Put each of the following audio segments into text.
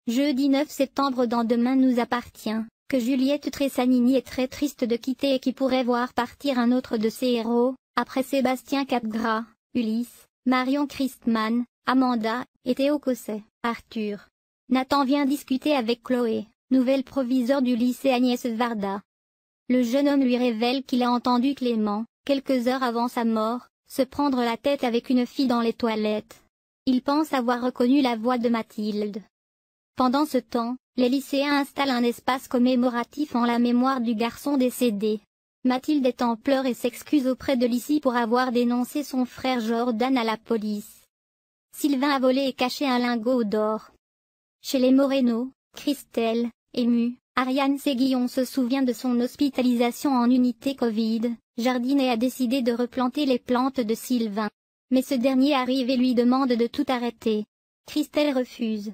Jeudi 9 septembre dans Demain nous appartient, que Juliette Tressanini est très triste de quitter et qui pourrait voir partir un autre de ses héros, après Sébastien Capgras, Ulysse, Marion Christman, Amanda, et Théo Cosset, Arthur. Nathan vient discuter avec Chloé, nouvelle proviseure du lycée Agnès Varda. Le jeune homme lui révèle qu'il a entendu Clément, quelques heures avant sa mort, se prendre la tête avec une fille dans les toilettes. Il pense avoir reconnu la voix de Mathilde. Pendant ce temps, les lycéens installent un espace commémoratif en la mémoire du garçon décédé. Mathilde est en pleurs et s'excuse auprès de Lissy pour avoir dénoncé son frère Jordan à la police. Sylvain a volé et caché un lingot d'or. Chez les Moreno, Christelle, émue, Ariane Séguillon se souvient de son hospitalisation en unité Covid. Jardinet a décidé de replanter les plantes de Sylvain. Mais ce dernier arrive et lui demande de tout arrêter. Christelle refuse.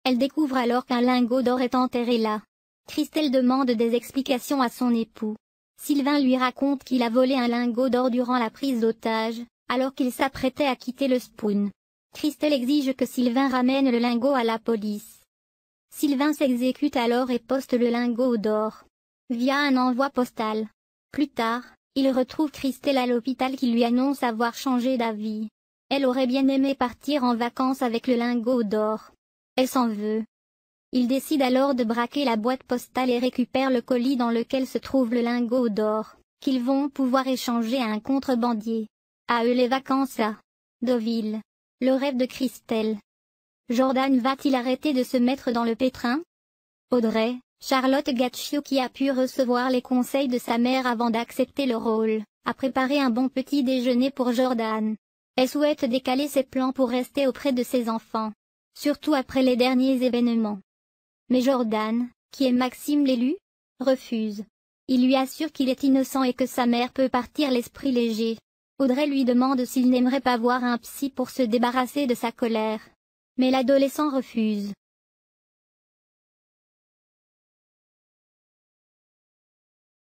Elle découvre alors qu'un lingot d'or est enterré là. Christelle demande des explications à son époux. Sylvain lui raconte qu'il a volé un lingot d'or durant la prise d'otage, alors qu'il s'apprêtait à quitter le Spoon. Christelle exige que Sylvain ramène le lingot à la police. Sylvain s'exécute alors et poste le lingot d'or via un envoi postal. Plus tard, il retrouve Christelle à l'hôpital qui lui annonce avoir changé d'avis. Elle aurait bien aimé partir en vacances avec le lingot d'or. Elle s'en veut. Il décide alors de braquer la boîte postale et récupère le colis dans lequel se trouve le lingot d'or, qu'ils vont pouvoir échanger à un contrebandier. À eux les vacances à Deauville. Le rêve de Christelle. Jordan va-t-il arrêter de se mettre dans le pétrin? Audrey, Charlotte Gaccio qui a pu recevoir les conseils de sa mère avant d'accepter le rôle, a préparé un bon petit déjeuner pour Jordan. Elle souhaite décaler ses plans pour rester auprès de ses enfants. Surtout après les derniers événements. Mais Jordan, qui est Maxime l'élu, refuse. Il lui assure qu'il est innocent et que sa mère peut partir l'esprit léger. Audrey lui demande s'il n'aimerait pas voir un psy pour se débarrasser de sa colère. Mais l'adolescent refuse.